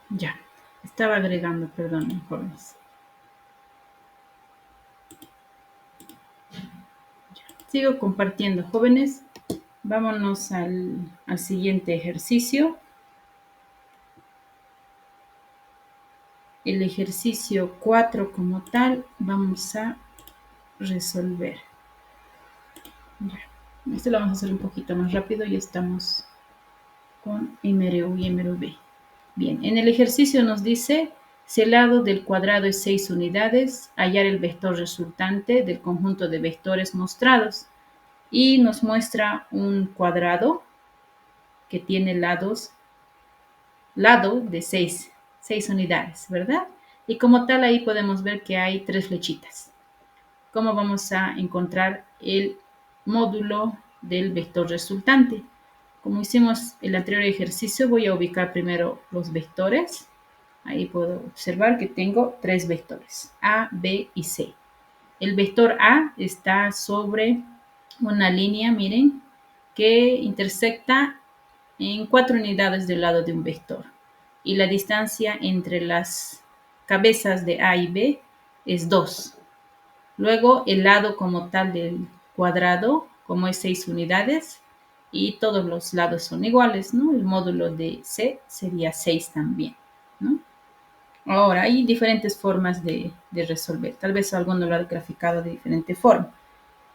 Ya, estaba agregando, perdón, jóvenes. Sigo compartiendo, jóvenes. Vámonos al siguiente ejercicio. El ejercicio 4 como tal, vamos a resolver. Ya. Esto lo vamos a hacer un poquito más rápido y estamos con MRU y MRV. Bien, en el ejercicio nos dice, si el lado del cuadrado es 6 unidades, hallar el vector resultante del conjunto de vectores mostrados. Y nos muestra un cuadrado que tiene lado de 6 unidades, ¿verdad? Y como tal ahí podemos ver que hay 3 flechitas. ¿Cómo vamos a encontrar el módulo del vector resultante? Como hicimos el anterior ejercicio, voy a ubicar primero los vectores. Ahí puedo observar que tengo 3 vectores, A, B y C. El vector A está sobre una línea, miren, que intersecta en 4 unidades del lado de un vector. Y la distancia entre las cabezas de A y B es 2. Luego, el lado como tal del cuadrado, como es 6 unidades, y todos los lados son iguales, ¿no? El módulo de C sería 6 también, ¿no? Ahora, hay diferentes formas de resolver. Tal vez alguno lo ha graficado de diferente forma.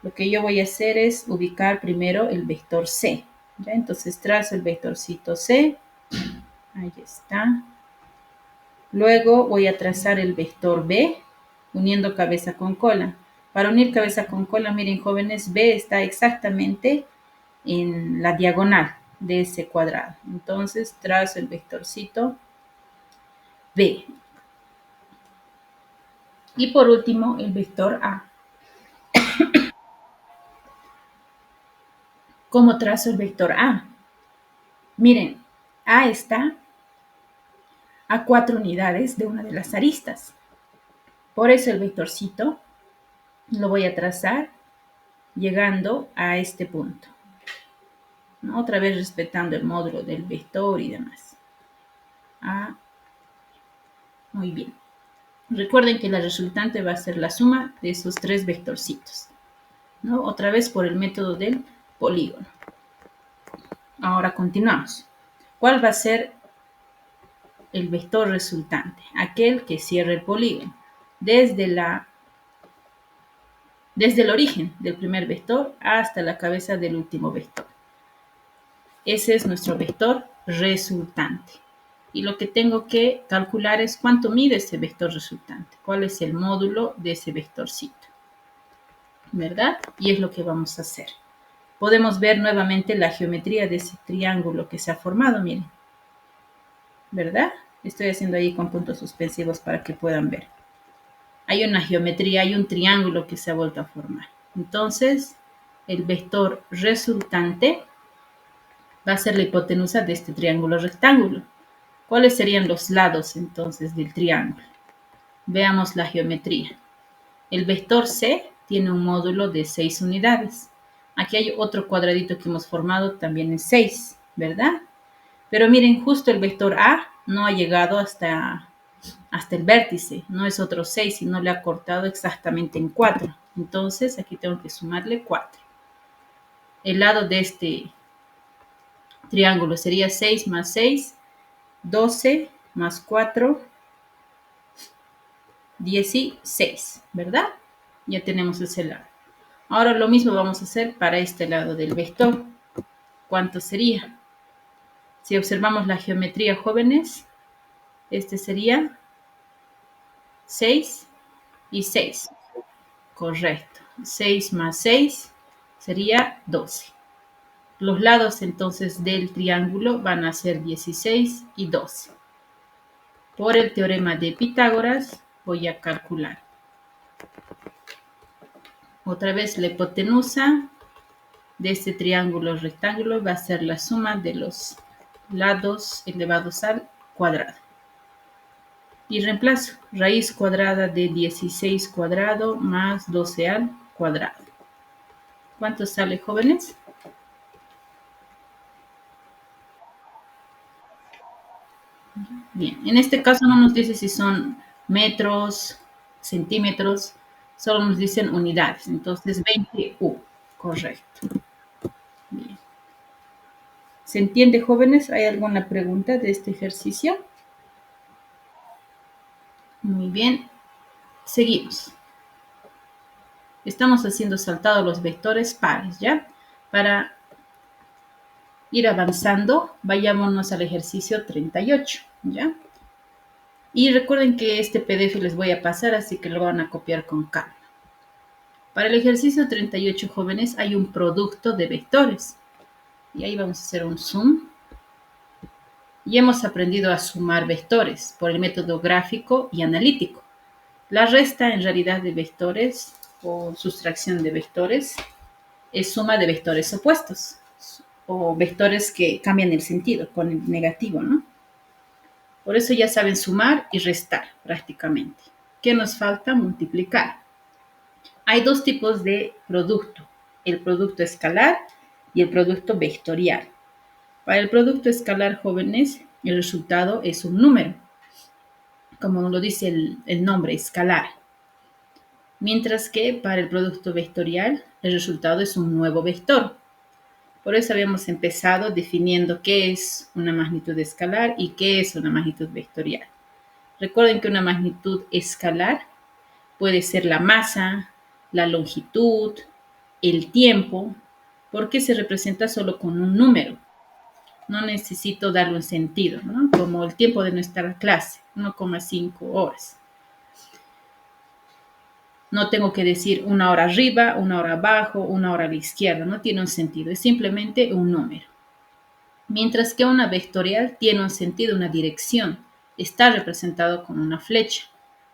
Lo que yo voy a hacer es ubicar primero el vector C. ¿Ya? Entonces trazo el vectorcito C. Ahí está. Luego voy a trazar el vector B, uniendo cabeza con cola. Para unir cabeza con cola, miren jóvenes, B está exactamente en la diagonal de ese cuadrado. Entonces trazo el vectorcito B. Y por último, el vector A. ¿Cómo trazo el vector A? Miren, A está a 4 unidades de una de las aristas. Por eso el vectorcito lo voy a trazar llegando a este punto, ¿no? Otra vez respetando el módulo del vector y demás. Muy bien. Recuerden que la resultante va a ser la suma de esos 3 vectorcitos, ¿no? Otra vez por el método del polígono. Ahora continuamos. ¿Cuál va a ser el vector resultante? Aquel que cierre el polígono. Desde el origen del primer vector hasta la cabeza del último vector. Ese es nuestro vector resultante. Y lo que tengo que calcular es cuánto mide ese vector resultante, cuál es el módulo de ese vectorcito, ¿verdad? Y es lo que vamos a hacer. Podemos ver nuevamente la geometría de ese triángulo que se ha formado, miren, ¿verdad? Estoy haciendo ahí con puntos suspensivos para que puedan ver. Hay una geometría, hay un triángulo que se ha vuelto a formar. Entonces, el vector resultante va a ser la hipotenusa de este triángulo rectángulo. ¿Cuáles serían los lados entonces del triángulo? Veamos la geometría. El vector C tiene un módulo de 6 unidades. Aquí hay otro cuadradito que hemos formado también en 6, ¿verdad? Pero miren, justo el vector A no ha llegado hasta el vértice, no es otro 6, sino le ha cortado exactamente en 4. Entonces, aquí tengo que sumarle 4. El lado de este triángulo sería 6 más 6, 12 más 4, 16, ¿verdad? Ya tenemos ese lado. Ahora lo mismo vamos a hacer para este lado del vector. ¿Cuánto sería? Si observamos la geometría, jóvenes, este sería 6 y 6. Correcto. 6 más 6 sería 12. Los lados entonces del triángulo van a ser 16 y 12. Por el teorema de Pitágoras voy a calcular. Otra vez la hipotenusa de este triángulo rectángulo va a ser la suma de los lados elevados al cuadrado. Y reemplazo raíz cuadrada de 16 cuadrado más 12 al cuadrado. ¿Cuánto sale, jóvenes? Bien, en este caso no nos dice si son metros, centímetros, solo nos dicen unidades. Entonces, 20 U, correcto. Bien. ¿Se entiende, jóvenes? ¿Hay alguna pregunta de este ejercicio? Muy bien, seguimos. Estamos haciendo saltados los vectores pares, ¿ya? Para ir avanzando, vayámonos al ejercicio 38, ¿ya? Y recuerden que este PDF les voy a pasar, así que lo van a copiar con calma. Para el ejercicio 38, jóvenes, hay un producto de vectores. Y ahí vamos a hacer un zoom. Y hemos aprendido a sumar vectores por el método gráfico y analítico. La resta en realidad de vectores o sustracción de vectores es suma de vectores opuestos o vectores que cambian el sentido con el negativo, ¿no? Por eso ya saben sumar y restar prácticamente. ¿Qué nos falta? Multiplicar. Hay dos tipos de producto, el producto escalar y el producto vectorial. Para el producto escalar, jóvenes, el resultado es un número, como lo dice el nombre, escalar. Mientras que para el producto vectorial, el resultado es un nuevo vector. Por eso habíamos empezado definiendo qué es una magnitud escalar y qué es una magnitud vectorial. Recuerden que una magnitud escalar puede ser la masa, la longitud, el tiempo, porque se representa solo con un número. No necesito darle un sentido, ¿no? Como el tiempo de nuestra clase, 1,5 horas. No tengo que decir una hora arriba, una hora abajo, una hora a la izquierda, no tiene un sentido, es simplemente un número. Mientras que una vectorial tiene un sentido, una dirección, está representado con una flecha,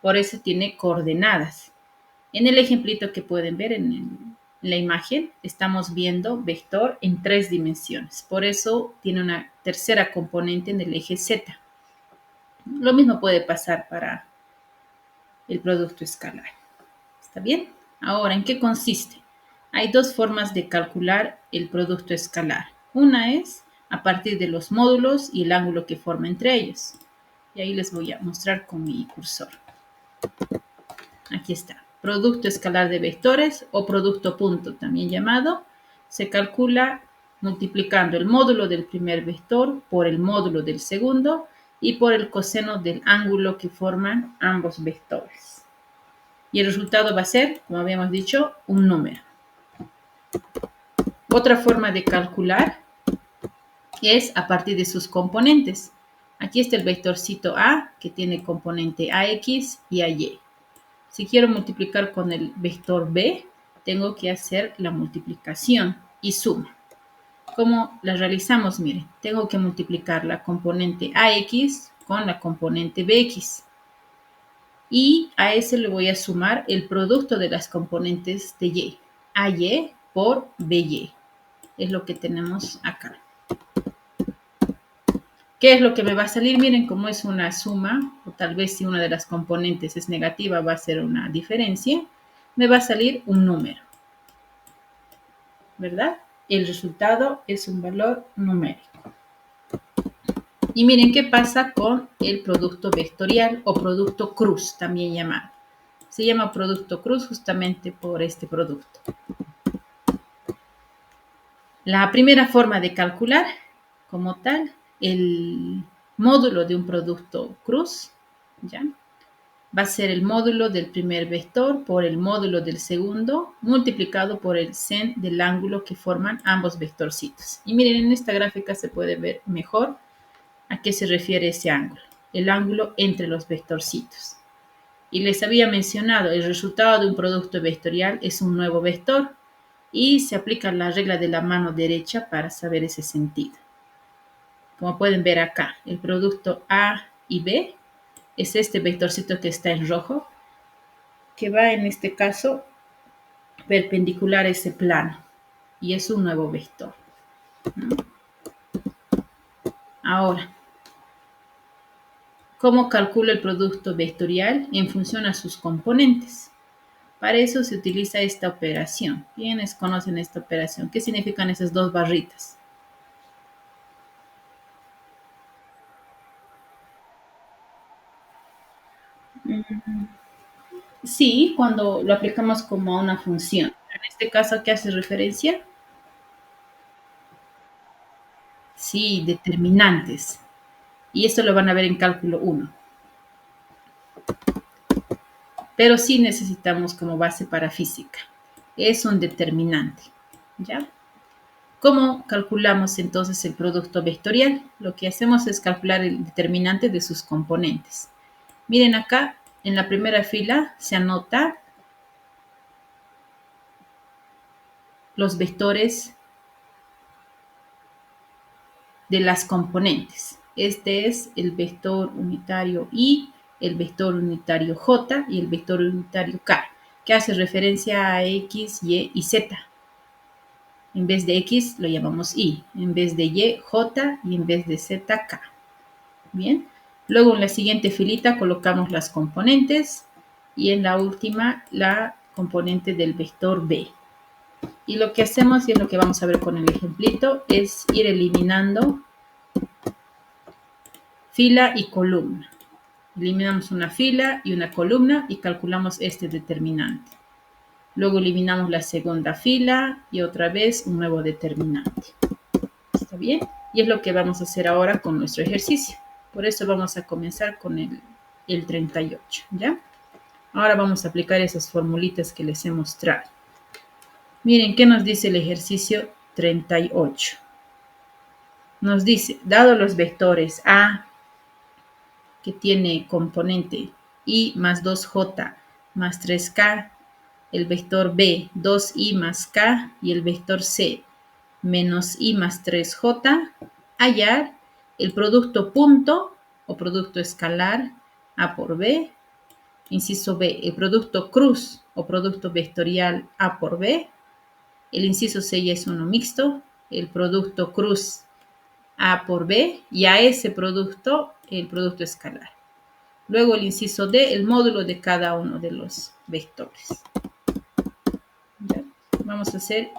por eso tiene coordenadas. En el ejemplito que pueden ver en la imagen, estamos viendo vector en 3 dimensiones, por eso tiene una tercera componente en el eje Z. Lo mismo puede pasar para el producto escalar. ¿Está bien? Ahora, ¿en qué consiste? Hay dos formas de calcular el producto escalar. Una es a partir de los módulos y el ángulo que forma entre ellos. Y ahí les voy a mostrar con mi cursor. Aquí está. Producto escalar de vectores o producto punto, también llamado, se calcula multiplicando el módulo del primer vector por el módulo del segundo y por el coseno del ángulo que forman ambos vectores. Y el resultado va a ser, como habíamos dicho, un número. Otra forma de calcular es a partir de sus componentes. Aquí está el vectorcito A, que tiene componente AX y AY. Si quiero multiplicar con el vector B, tengo que hacer la multiplicación y suma. ¿Cómo la realizamos? Miren, tengo que multiplicar la componente AX con la componente BX. Y a ese le voy a sumar el producto de las componentes de Y. AY por BY. Es lo que tenemos acá. ¿Qué es lo que me va a salir? Miren, como es una suma, o tal vez si una de las componentes es negativa va a ser una diferencia, me va a salir un número, ¿verdad? El resultado es un valor numérico. Y miren qué pasa con el producto vectorial o producto cruz, también llamado. Se llama producto cruz justamente por este producto. La primera forma de calcular, como tal, el módulo de un producto cruz, ¿ya? Va a ser el módulo del primer vector por el módulo del segundo multiplicado por el sen del ángulo que forman ambos vectorcitos. Y miren, en esta gráfica se puede ver mejor a qué se refiere ese ángulo, el ángulo entre los vectorcitos. Y les había mencionado, el resultado de un producto vectorial es un nuevo vector y se aplica la regla de la mano derecha para saber ese sentido. Como pueden ver acá, el producto A y B es este vectorcito que está en rojo, que va en este caso perpendicular a ese plano y es un nuevo vector. Ahora, ¿cómo calculo el producto vectorial en función a sus componentes? Para eso se utiliza esta operación. ¿Quiénes conocen esta operación? ¿Qué significan esas dos barritas? Sí, cuando lo aplicamos como a una función. En este caso, ¿a qué hace referencia? Sí, determinantes. Y esto lo van a ver en cálculo uno. Pero sí necesitamos como base para física. Es un determinante. ¿Ya? ¿Cómo calculamos entonces el producto vectorial? Lo que hacemos es calcular el determinante de sus componentes. Miren acá, en la primera fila se anota los vectores de las componentes. Este es el vector unitario I, el vector unitario J y el vector unitario K, que hace referencia a X, Y y Z. En vez de X lo llamamos I, en vez de Y, J y en vez de Z, K. Bien. Luego en la siguiente filita colocamos las componentes y en la última la componente del vector B. Y lo que hacemos, y es lo que vamos a ver con el ejemplito, es ir eliminando fila y columna. Eliminamos una fila y una columna y calculamos este determinante. Luego eliminamos la segunda fila y otra vez un nuevo determinante. ¿Está bien? Y es lo que vamos a hacer ahora con nuestro ejercicio. Por eso vamos a comenzar con el 38, ¿ya? Ahora vamos a aplicar esas formulitas que les he mostrado. Miren, ¿qué nos dice el ejercicio 38? Nos dice, dado los vectores A, que tiene componente I más 2J más 3K, el vector B, 2I más K y el vector C, menos I más 3J, hallar el producto punto o producto escalar A por B, inciso B, el producto cruz o producto vectorial A por B, el inciso C ya es uno mixto, el producto cruz A por B y a ese producto el producto escalar. Luego el inciso D, el módulo de cada uno de los vectores. ¿Ya? Vamos a hacer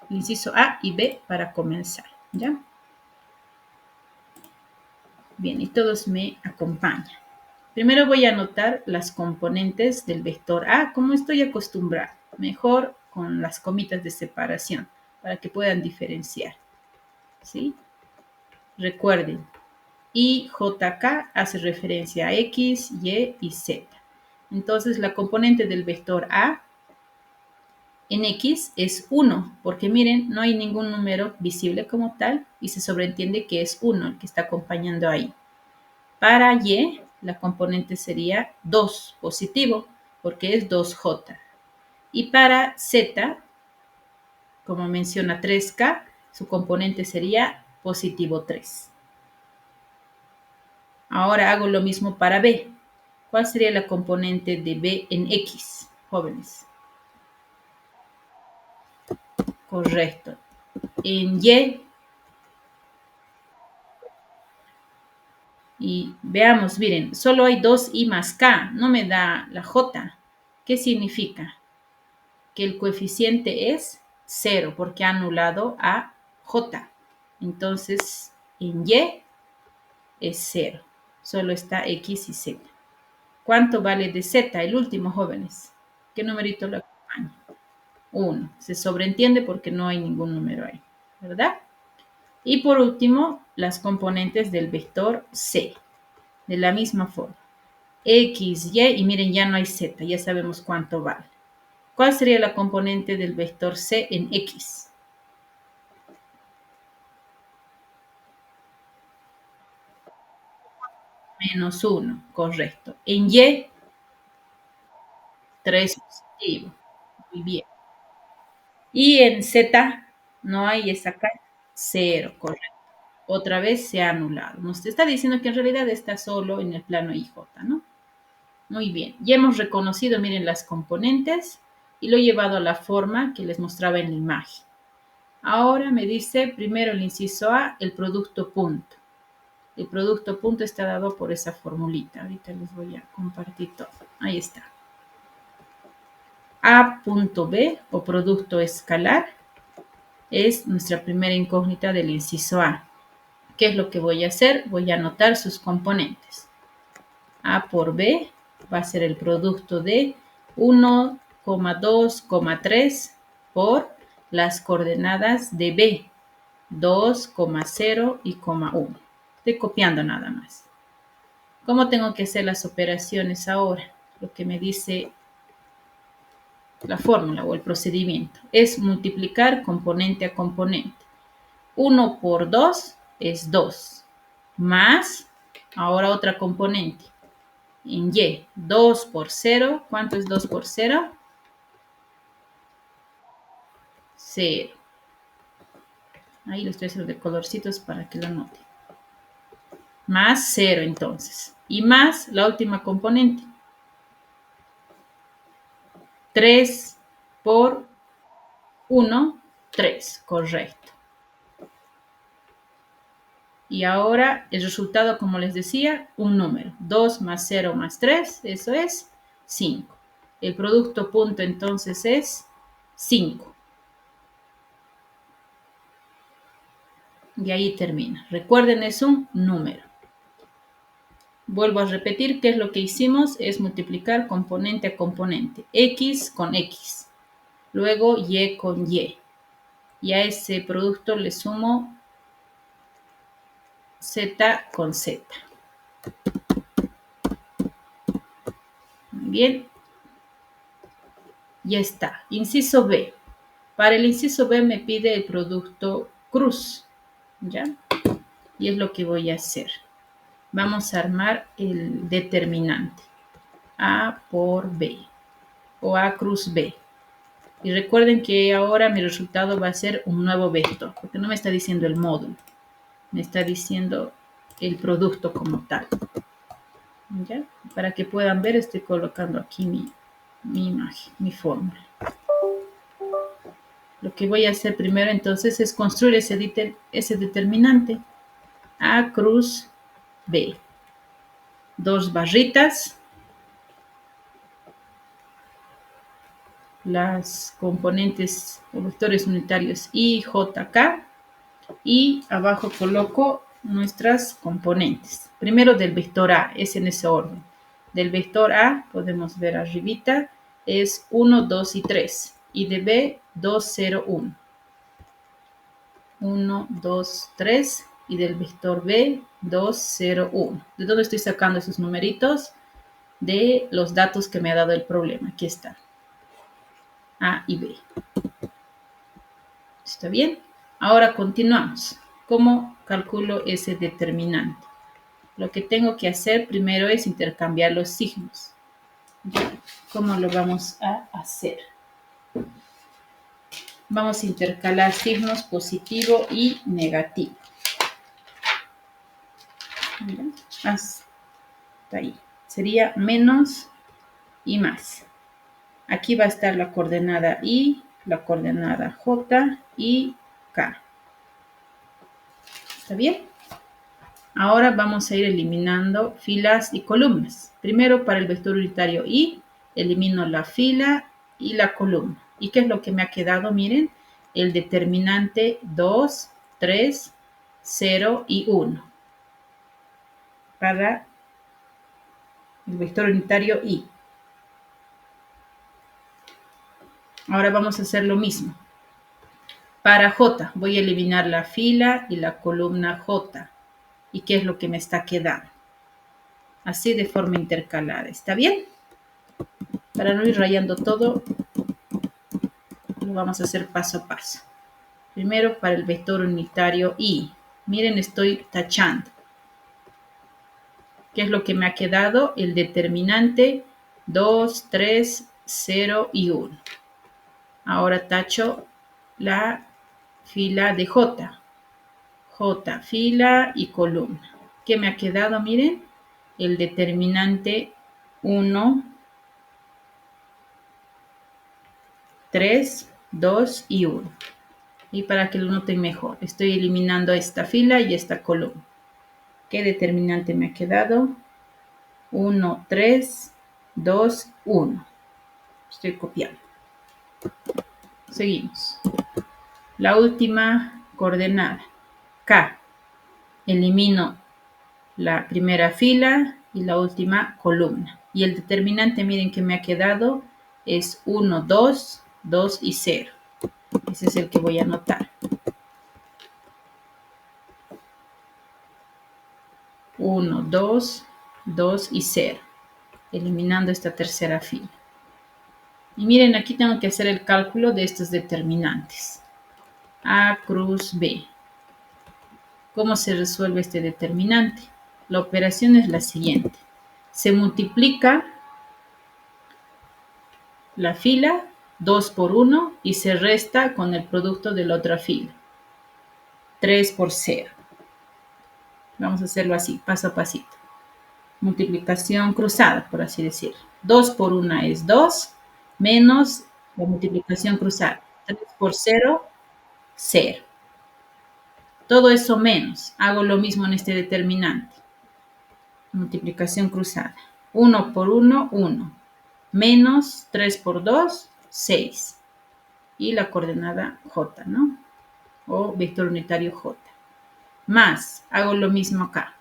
el inciso A y B para comenzar. ¿Ya? Bien, y todos me acompañan. Primero voy a anotar las componentes del vector A, como estoy acostumbrado. Mejor con las comitas de separación, para que puedan diferenciar. ¿Sí? Recuerden, IJK hace referencia a X, Y y Z. Entonces, la componente del vector A en X es 1, porque miren, no hay ningún número visible como tal y se sobreentiende que es 1 el que está acompañando ahí. Para Y, la componente sería 2, positivo, porque es 2J. Y para Z, como menciona 3K, su componente sería positivo 3. Ahora hago lo mismo para B. ¿Cuál sería la componente de B en X, jóvenes? Correcto. En y veamos, miren, solo hay 2i más k, no me da la j. ¿Qué significa? Que el coeficiente es 0 porque ha anulado a j. Entonces, en y es 0. Solo está x y z. ¿Cuánto vale de z? El último, jóvenes. ¿Qué numerito lo acompaña? 1. Se sobreentiende porque no hay ningún número ahí, ¿verdad? Y por último, las componentes del vector c. De la misma forma. X, Y, y miren, ya no hay Z, ya sabemos cuánto vale. ¿Cuál sería la componente del vector C en X? Menos 1, correcto. En Y, 3 positivo. Muy bien. Y en Z, no hay esa acá, 0, correcto. Otra vez se ha anulado. Nos está diciendo que en realidad está solo en el plano IJ, ¿no? Muy bien. Ya hemos reconocido, miren, las componentes y lo he llevado a la forma que les mostraba en la imagen. Ahora me dice primero el inciso A, el producto punto. El producto punto está dado por esa formulita. Ahorita les voy a compartir todo. Ahí está. A punto B o producto escalar es nuestra primera incógnita del inciso A. ¿Qué es lo que voy a hacer? Voy a anotar sus componentes. A por B va a ser el producto de 1, 2, 3 por las coordenadas de B, 2, 0 y 1. Estoy copiando nada más. ¿Cómo tengo que hacer las operaciones ahora? Lo que me dice la fórmula o el procedimiento es multiplicar componente a componente. 1 por 2 es 2, más, ahora otra componente, en Y, 2 por 0, ¿cuánto es 2 por 0? 0. Ahí lo estoy haciendo de colorcitos para que lo noten. Más 0 entonces. Y más la última componente. 3 por 1, 3, correcto. Y ahora el resultado, como les decía, un número. 2 más 0 más 3, eso es 5. El producto punto entonces es 5. Y ahí termina. Recuerden, es un número. Vuelvo a repetir qué es lo que hicimos. Es multiplicar componente a componente. X con X. Luego Y con Y. Y a ese producto le sumo Z con Z. Muy bien. Ya está. Inciso B. Para el inciso B me pide el producto cruz. ¿Ya? Y es lo que voy a hacer. Vamos a armar el determinante. A por B. O A cruz B. Y recuerden que ahora mi resultado va a ser un nuevo vector. Porque no me está diciendo el módulo. Me está diciendo el producto como tal. ¿Ya? Para que puedan ver, estoy colocando aquí mi imagen, mi fórmula. Lo que voy a hacer primero entonces es construir ese determinante. A cruz B. 2 barritas. Las componentes o vectores unitarios I, J, K. Y abajo coloco nuestras componentes. Primero del vector A, es en ese orden. Del vector A, podemos ver arribita, es 1, 2 y 3. Y de B, 2, 0, 1. 1, 2, 3. Y del vector B, 2, 0, 1. ¿De dónde estoy sacando esos numeritos? De los datos que me ha dado el problema. Aquí están. A y B. ¿Está bien? Ahora continuamos. ¿Cómo calculo ese determinante? Lo que tengo que hacer primero es intercambiar los signos. ¿Cómo lo vamos a hacer? Vamos a intercalar signos positivo y negativo. Mira, hasta ahí. Sería menos y más. Aquí va a estar la coordenada I, la coordenada J y K. ¿Está bien? Ahora vamos a ir eliminando filas y columnas. Primero para el vector unitario I, elimino la fila y la columna. ¿Y qué es lo que me ha quedado? Miren, el determinante 2, 3, 0 y 1. Para el vector unitario I. Ahora vamos a hacer lo mismo. Para J voy a eliminar la fila y la columna J. ¿Y qué es lo que me está quedando? Así de forma intercalada. ¿Está bien? Para no ir rayando todo, lo vamos a hacer paso a paso. Primero para el vector unitario I. Miren, estoy tachando. ¿Qué es lo que me ha quedado? El determinante 2, 3, 0 y 1. Ahora tacho la fila de J. J, fila y columna. ¿Qué me ha quedado? Miren, el determinante 1, 3, 2 y 1. Y para que lo noten mejor, estoy eliminando esta fila y esta columna. ¿Qué determinante me ha quedado? 1, 3, 2, 1. Estoy copiando. Seguimos. La última coordenada, K. Elimino la primera fila y la última columna. Y el determinante, miren que me ha quedado, es 1, 2, 2 y 0. Ese es el que voy a anotar. 1, 2, 2 y 0. Eliminando esta tercera fila. Y miren, aquí tengo que hacer el cálculo de estos determinantes. A cruz B. ¿Cómo se resuelve este determinante? La operación es la siguiente. Se multiplica la fila 2 por 1 y se resta con el producto de la otra fila. 3 por 0. Vamos a hacerlo así, paso a pasito. Multiplicación cruzada, por así decirlo. 2 por 1 es 2, menos la multiplicación cruzada. 3 por 0, 0. Todo eso menos. Hago lo mismo en este determinante. Multiplicación cruzada. 1 por 1, 1. Menos 3 por 2, 6. Y la coordenada J, ¿no? O vector unitario J. Más, hago lo mismo acá.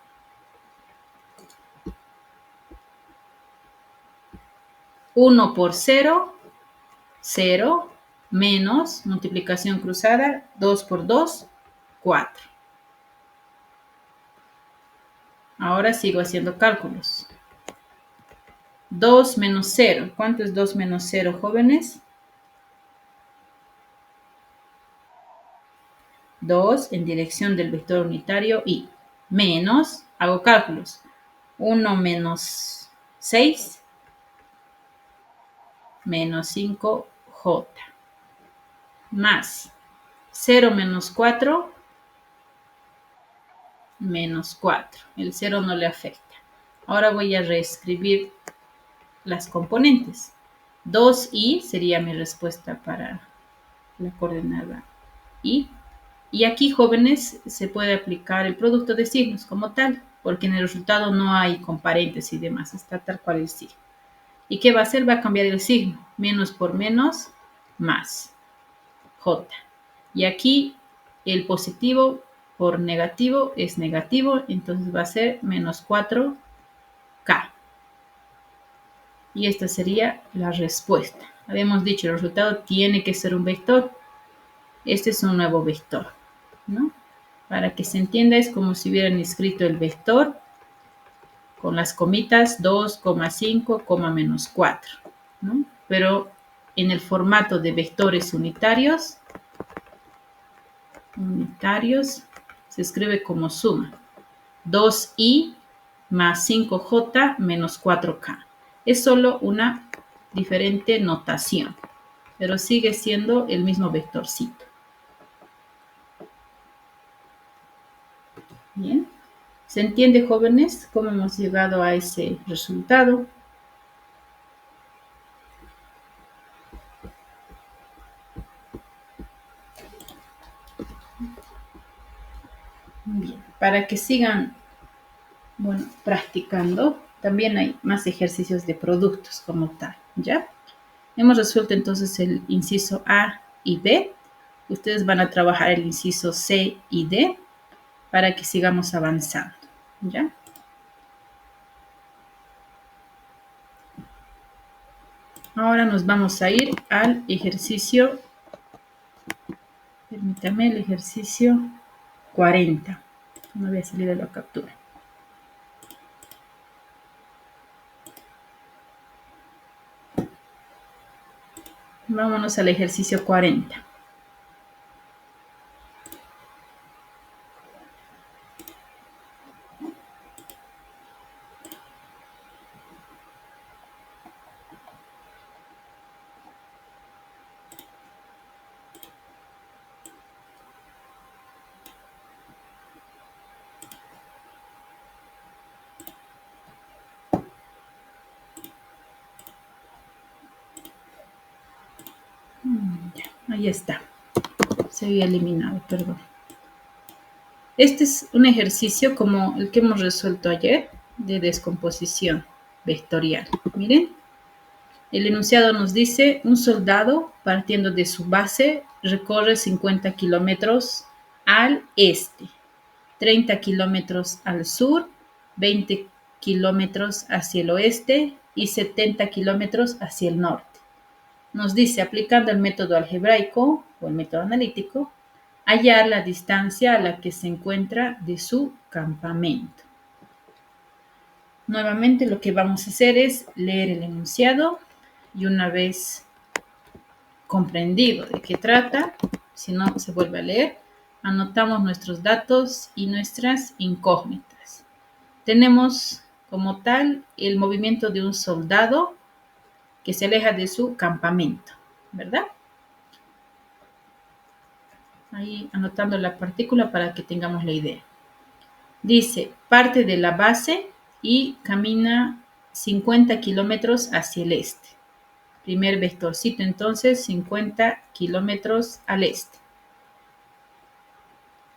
1 por 0, 0. Menos, multiplicación cruzada, 2 por 2, 4. Ahora sigo haciendo cálculos. 2 menos 0. ¿Cuánto es 2 menos 0, jóvenes? 2 en dirección del vector unitario y menos, hago cálculos. 1 menos 6 menos 5J. Más 0 menos 4 menos 4. El 0 no le afecta. Ahora voy a reescribir las componentes. 2i sería mi respuesta para la coordenada i. Y aquí, jóvenes, se puede aplicar el producto de signos como tal, porque en el resultado no hay comparentes y demás, está tal cual el signo. ¿Y qué va a hacer? Va a cambiar el signo. Menos por menos, más. J. Y aquí el positivo por negativo es negativo, entonces va a ser menos 4K. Y esta sería la respuesta. Habíamos dicho, el resultado tiene que ser un vector. Este es un nuevo vector, ¿no? Para que se entienda, es como si hubieran escrito el vector con las comitas 2,5, menos 4, ¿no? Pero en el formato de vectores unitarios, se escribe como suma. 2i más 5j menos 4k. Es solo una diferente notación, pero sigue siendo el mismo vectorcito. Bien. ¿Se entiende, jóvenes, cómo hemos llegado a ese resultado? Bien. Para que sigan, bueno, practicando, también hay más ejercicios de productos como tal, ¿ya? Hemos resuelto entonces el inciso A y B. Ustedes van a trabajar el inciso C y D para que sigamos avanzando, ¿ya? Ahora nos vamos a ir al ejercicio, permítame, el ejercicio 40. No había salido la captura. Vámonos al ejercicio 40. Ya, ahí está. Se había eliminado, perdón. Este es un ejercicio como el que hemos resuelto ayer de descomposición vectorial. Miren, el enunciado nos dice, un soldado partiendo de su base recorre 50 kilómetros al este, 30 kilómetros al sur, 20 kilómetros hacia el oeste y 70 kilómetros hacia el norte. Nos dice, aplicando el método algebraico o el método analítico, hallar la distancia a la que se encuentra de su campamento. Nuevamente lo que vamos a hacer es leer el enunciado y una vez comprendido de qué trata, si no se vuelve a leer, anotamos nuestros datos y nuestras incógnitas. Tenemos como tal el movimiento de un soldado que se aleja de su campamento, ¿verdad? Ahí anotando la partícula para que tengamos la idea. Dice, parte de la base y camina 50 kilómetros hacia el este. Primer vectorcito, entonces, 50 kilómetros al este.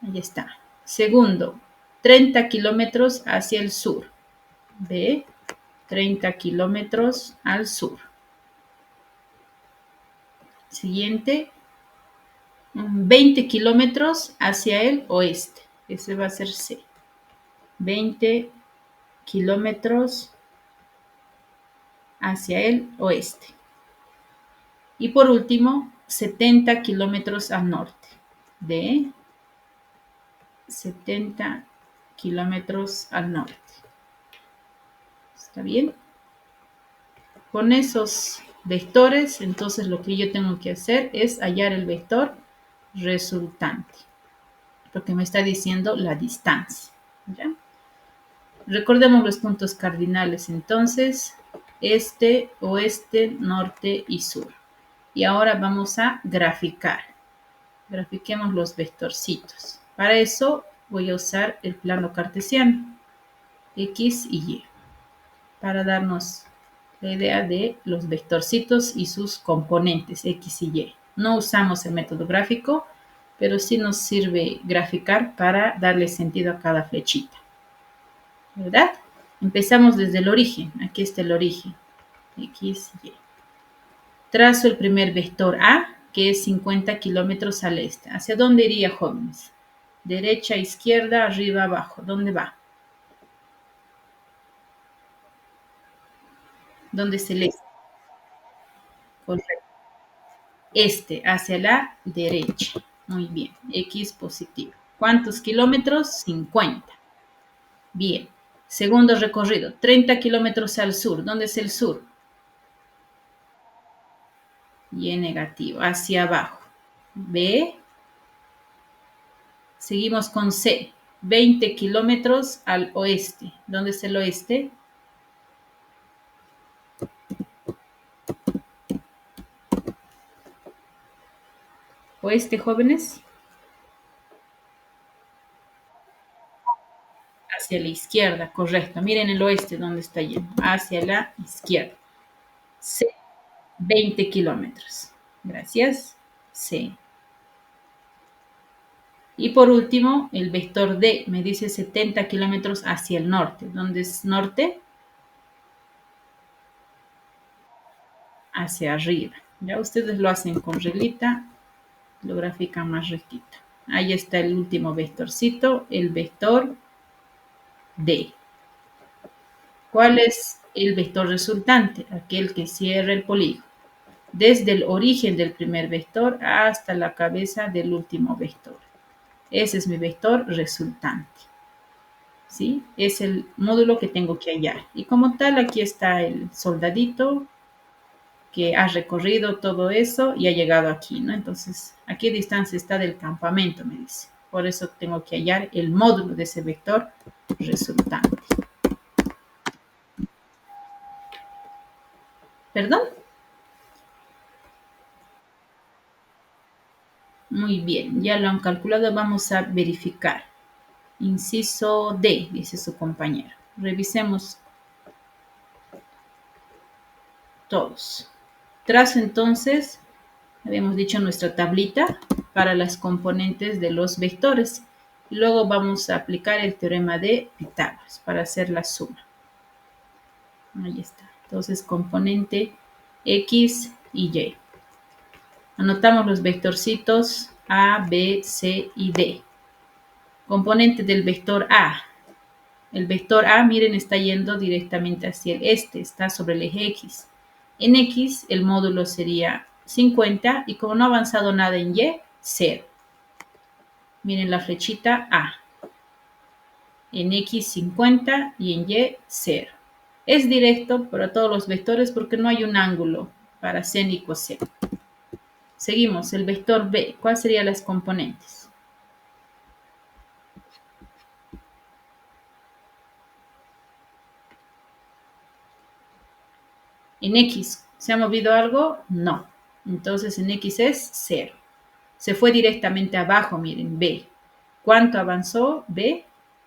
Ahí está. Segundo, 30 kilómetros hacia el sur. B, 30 kilómetros al sur. Siguiente, 20 kilómetros hacia el oeste. Ese va a ser C. 20 kilómetros hacia el oeste. Y por último, 70 kilómetros al norte. D, 70 kilómetros al norte. ¿Está bien? Con esos vectores, entonces lo que yo tengo que hacer es hallar el vector resultante, porque me está diciendo la distancia. ¿Ya? Recordemos los puntos cardinales, entonces, este, oeste, norte y sur. Y ahora vamos a graficar. Grafiquemos los vectorcitos. Para eso voy a usar el plano cartesiano, X y Y, para darnos la idea de los vectorcitos y sus componentes, X y Y. No usamos el método gráfico, pero sí nos sirve graficar para darle sentido a cada flechita, ¿verdad? Empezamos desde el origen. Aquí está el origen, X, Y. Trazo el primer vector A, que es 50 kilómetros al este. ¿Hacia dónde iría, jóvenes? Derecha, izquierda, arriba, abajo. ¿Dónde va? ¿Dónde es el este? Correcto. Este, hacia la derecha. Muy bien. X positivo. ¿Cuántos kilómetros? 50. Bien. Segundo recorrido, 30 kilómetros al sur. ¿Dónde es el sur? Y negativo, hacia abajo. B. Seguimos con C. 20 kilómetros al oeste. ¿Dónde es el oeste? Oeste, jóvenes. Hacia la izquierda, correcto. Miren el oeste donde está yendo. Hacia la izquierda. C. 20 kilómetros. Gracias. C. Y por último, el vector D me dice 70 kilómetros hacia el norte. ¿Dónde es norte? Hacia arriba. Ya ustedes lo hacen con reglita, lo grafican más rectito. Ahí está el último vectorcito, el vector D. ¿Cuál es el vector resultante? Aquel que cierra el polígono. Desde el origen del primer vector hasta la cabeza del último vector. Ese es mi vector resultante. ¿Sí? Es el módulo que tengo que hallar. Y como tal, aquí está el soldadito que ha recorrido todo eso y ha llegado aquí, ¿no? Entonces, ¿a qué distancia está del campamento? Me dice. Por eso tengo que hallar el módulo de ese vector resultante. ¿Perdón? Muy bien, ya lo han calculado, vamos a verificar. Inciso D, dice su compañero. Revisemos todos. Trazo entonces, habíamos dicho nuestra tablita para las componentes de los vectores. Y luego vamos a aplicar el teorema de Pitágoras para hacer la suma. Ahí está. Entonces, componente X y Y. Anotamos los vectorcitos A, B, C y D. Componente del vector A. El vector A, miren, está yendo directamente hacia el este, está sobre el eje X. En X el módulo sería 50 y como no ha avanzado nada en Y, 0. Miren la flechita A. En X 50 y en Y 0. Es directo para todos los vectores porque no hay un ángulo para seno y coseno. Seguimos, el vector B. ¿Cuáles serían las componentes? En X, ¿se ha movido algo? No. Entonces en X es 0. Se fue directamente abajo, miren, B. ¿Cuánto avanzó? B,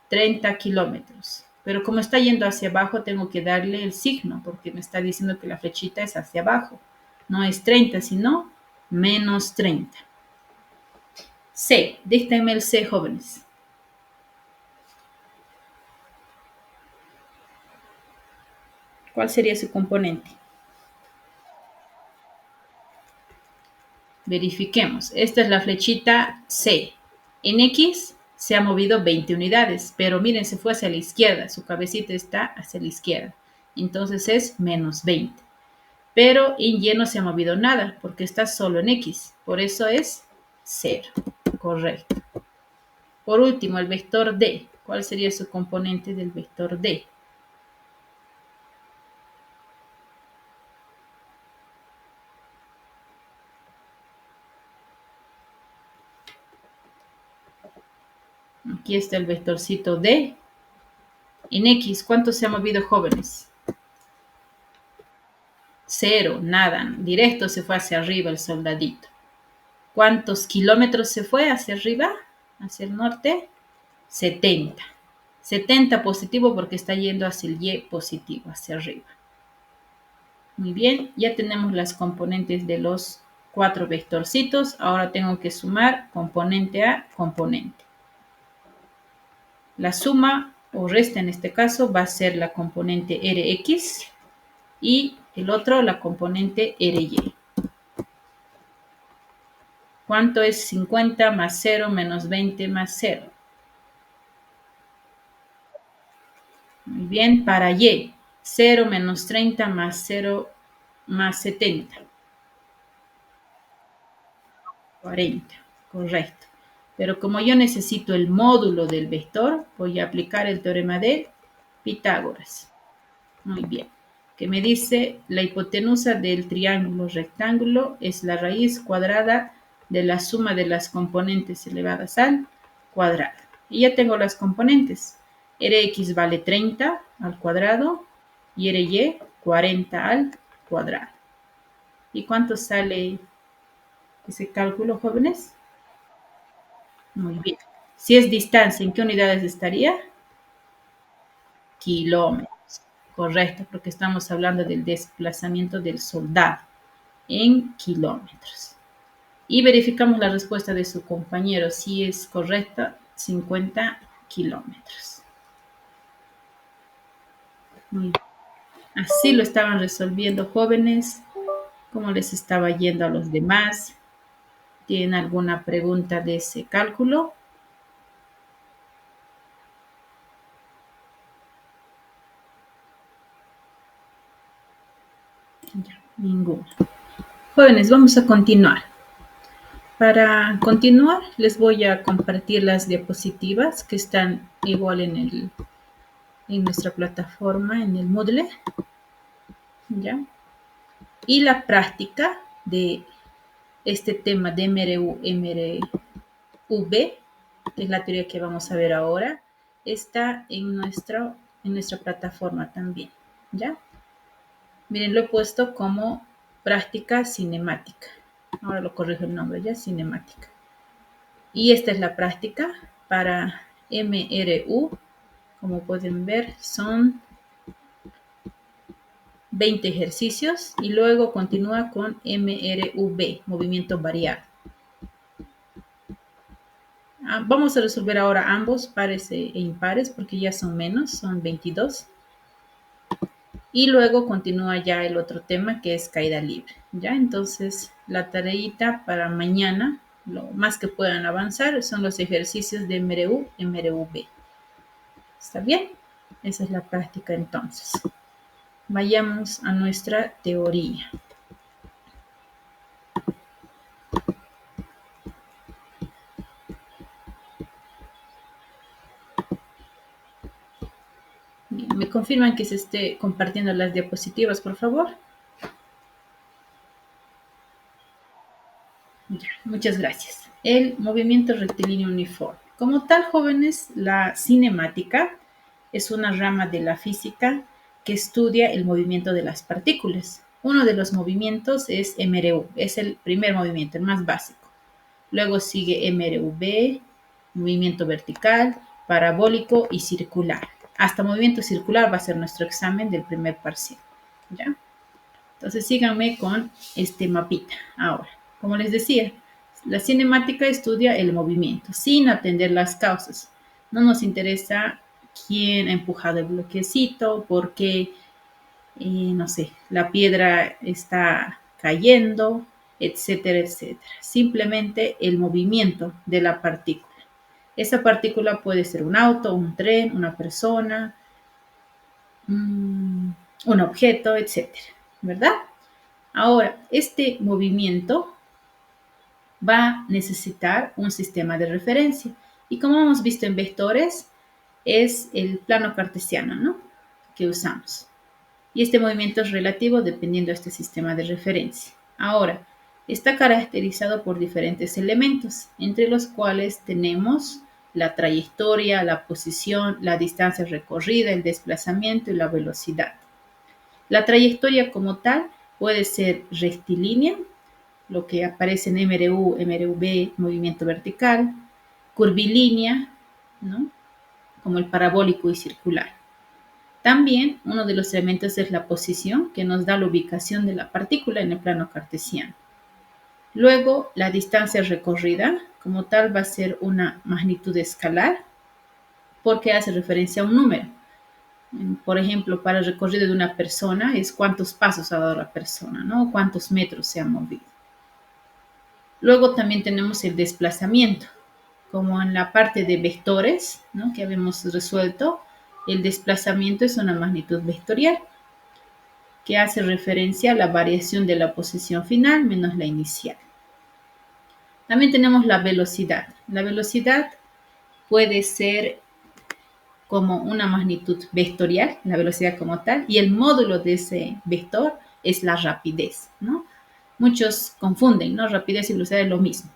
30 kilómetros. Pero como está yendo hacia abajo, tengo que darle el signo, porque me está diciendo que la flechita es hacia abajo. No es 30, sino menos 30. C, díctenme el C, jóvenes. ¿Cuál sería su componente? Verifiquemos. Esta es la flechita C. En X se ha movido 20 unidades, pero miren, se fue hacia la izquierda. Su cabecita está hacia la izquierda. Entonces es menos 20. Pero en Y no se ha movido nada porque está solo en X. Por eso es 0. Correcto. Por último, el vector D. ¿Cuál sería su componente del vector D? Aquí está el vectorcito D. En X, ¿cuánto se ha movido, jóvenes? 0, nada. Directo se fue hacia arriba el soldadito. ¿Cuántos kilómetros se fue hacia arriba? Hacia el norte. 70. 70 positivo porque está yendo hacia el Y positivo, hacia arriba. Muy bien, ya tenemos las componentes de los 4 vectorcitos. Ahora tengo que sumar componente a componente. La suma o resta en este caso va a ser la componente Rx y el otro la componente Ry. ¿Cuánto es 50 más 0 menos 20 más 0? Muy bien, para Y, 0 menos 30 más 0 más 70. 40, correcto. Pero como yo necesito el módulo del vector, voy a aplicar el teorema de Pitágoras. Muy bien. Que me dice la hipotenusa del triángulo rectángulo es la raíz cuadrada de la suma de las componentes elevadas al cuadrado. Y ya tengo las componentes. Rx vale 30 al cuadrado y Ry 40 al cuadrado. ¿Y cuánto sale ese cálculo, jóvenes? Muy bien. Si es distancia, ¿en qué unidades estaría? Kilómetros. Correcto, porque estamos hablando del desplazamiento del soldado en kilómetros. Y verificamos la respuesta de su compañero. Si es correcta, 50 kilómetros. Muy bien. Así lo estaban resolviendo, jóvenes. ¿Cómo les estaba yendo a los demás? ¿Tienen alguna pregunta de ese cálculo? Ya, ninguno. Jóvenes, vamos a continuar. Para continuar, les voy a compartir las diapositivas que están igual en nuestra plataforma, en el Moodle. ¿Ya? Y la práctica de este tema de MRU, MRV, que es la teoría que vamos a ver ahora, está en nuestra plataforma también. ¿Ya? Miren, lo he puesto como práctica cinemática. Ahora lo corrijo el nombre, ya, cinemática. Y esta es la práctica para MRU. Como pueden ver, son 20 ejercicios y luego continúa con MRV, movimiento variado. Vamos a resolver ahora ambos, pares e impares, porque ya son menos, son 22. Y luego continúa ya el otro tema que es caída libre. ¿Ya? Entonces, la tareita para mañana, lo más que puedan avanzar, son los ejercicios de MRU, MRV. ¿Está bien? Esa es la práctica entonces. Vayamos a nuestra teoría. Bien, ¿me confirman que se esté compartiendo las diapositivas, por favor? Ya, muchas gracias. El movimiento rectilíneo uniforme. Como tal, jóvenes, la cinemática es una rama de la física que estudia el movimiento de las partículas. Uno de los movimientos es MRU, es el primer movimiento, el más básico. Luego sigue MRV, movimiento vertical, parabólico y circular. Hasta movimiento circular va a ser nuestro examen del primer parcial. ¿Ya? Entonces síganme con este mapita. Ahora, como les decía, la cinemática estudia el movimiento sin atender las causas. No nos interesa quién ha empujado el bloquecito, por qué, no sé, la piedra está cayendo, etcétera, etcétera. Simplemente el movimiento de la partícula. Esa partícula puede ser un auto, un tren, una persona, un objeto, etcétera, ¿verdad? Ahora, este movimiento va a necesitar un sistema de referencia. Y como hemos visto en vectores, es el plano cartesiano, ¿no? Que usamos. Y este movimiento es relativo dependiendo de este sistema de referencia. Ahora, está caracterizado por diferentes elementos, entre los cuales tenemos la trayectoria, la posición, la distancia recorrida, el desplazamiento y la velocidad. La trayectoria como tal puede ser rectilínea, lo que aparece en MRU, MRV, movimiento vertical, curvilínea, ¿no? Como el parabólico y circular. También uno de los elementos es la posición, que nos da la ubicación de la partícula en el plano cartesiano. Luego, la distancia recorrida, como tal, va a ser una magnitud escalar, porque hace referencia a un número. Por ejemplo, para el recorrido de una persona es cuántos pasos ha dado la persona, ¿no? Cuántos metros se ha movido. Luego también tenemos el desplazamiento, como en la parte de vectores, ¿no? Que habíamos resuelto, el desplazamiento es una magnitud vectorial que hace referencia a la variación de la posición final menos la inicial. También tenemos la velocidad. La velocidad puede ser como una magnitud vectorial, la velocidad como tal, y el módulo de ese vector es la rapidez, ¿no? Muchos confunden, ¿no? Rapidez y velocidad es lo mismo.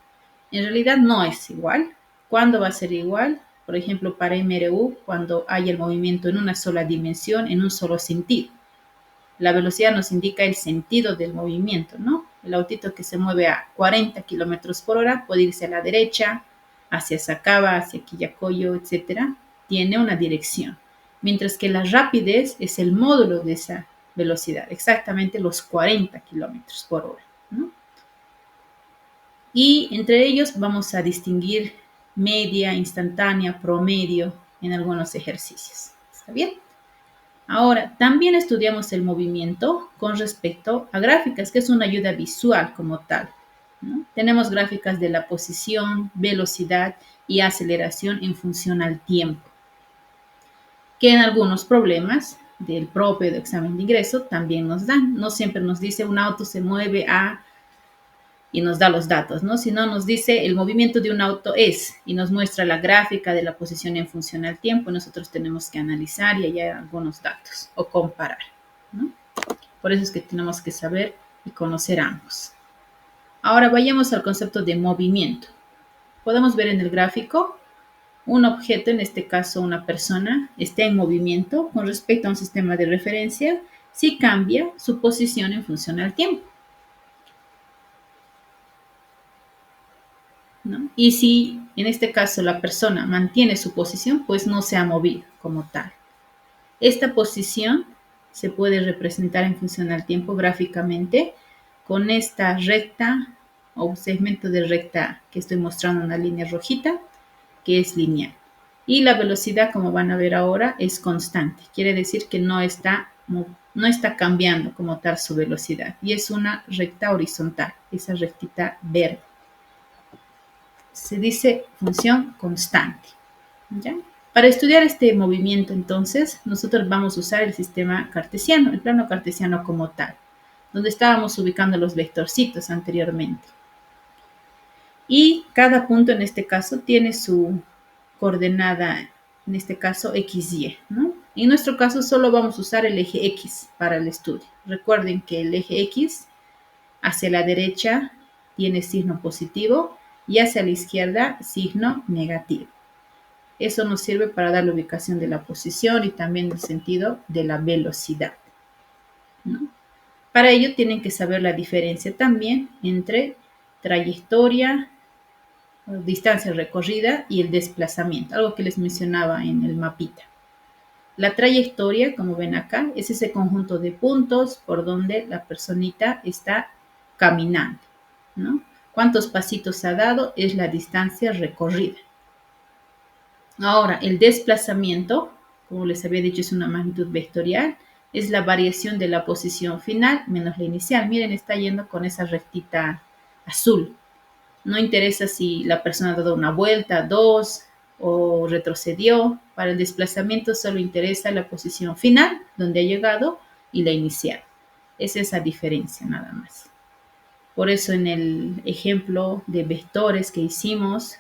En realidad no es igual. ¿Cuándo va a ser igual? Por ejemplo, para MRU, cuando hay el movimiento en una sola dimensión, en un solo sentido. La velocidad nos indica el sentido del movimiento, ¿no? El autito que se mueve a 40 kilómetros por hora puede irse a la derecha, hacia Sacaba, hacia Quillacollo, etcétera. Tiene una dirección. Mientras que la rapidez es el módulo de esa velocidad, exactamente los 40 kilómetros por hora, ¿no? Y entre ellos vamos a distinguir media, instantánea, promedio en algunos ejercicios. ¿Está bien? Ahora, también estudiamos el movimiento con respecto a gráficas, que es una ayuda visual como tal, ¿no? Tenemos gráficas de la posición, velocidad y aceleración en función al tiempo, que en algunos problemas del propio de examen de ingreso también nos dan. No siempre nos dice un auto se mueve a y nos da los datos, ¿no? Si no, nos dice el movimiento de un auto es y nos muestra la gráfica de la posición en función al tiempo. Nosotros tenemos que analizar y hallar algunos datos o comparar, ¿no? Por eso es que tenemos que saber y conocer ambos. Ahora vayamos al concepto de movimiento. Podemos ver en el gráfico un objeto, en este caso una persona, está en movimiento con respecto a un sistema de referencia si cambia su posición en función al tiempo, ¿no? Y si en este caso la persona mantiene su posición, pues no se ha movido como tal. Esta posición se puede representar en función al tiempo gráficamente con esta recta o segmento de recta que estoy mostrando, una línea rojita que es lineal. Y la velocidad, como van a ver ahora, es constante. Quiere decir que no está cambiando como tal su velocidad. Y es una recta horizontal, esa rectita verde. Se dice función constante, ¿ya? Para estudiar este movimiento, entonces, nosotros vamos a usar el sistema cartesiano, el plano cartesiano como tal, donde estábamos ubicando los vectorcitos anteriormente. Y cada punto en este caso tiene su coordenada, en este caso XY, ¿no? En nuestro caso solo vamos a usar el eje X para el estudio. Recuerden que el eje X hacia la derecha tiene signo positivo y hacia la izquierda signo negativo. Eso nos sirve para dar la ubicación de la posición y también el sentido de la velocidad, ¿no? Para ello tienen que saber la diferencia también entre trayectoria, distancia recorrida y el desplazamiento, algo que les mencionaba en el mapita. La trayectoria, como ven acá, es ese conjunto de puntos por donde la personita está caminando, ¿no? ¿Cuántos pasitos ha dado? Es la distancia recorrida. Ahora, el desplazamiento, como les había dicho, es una magnitud vectorial, es la variación de la posición final menos la inicial. Miren, está yendo con esa rectita azul. No interesa si la persona ha dado una vuelta, dos, o retrocedió. Para el desplazamiento solo interesa la posición final, donde ha llegado, y la inicial. Es esa diferencia nada más. Por eso en el ejemplo de vectores que hicimos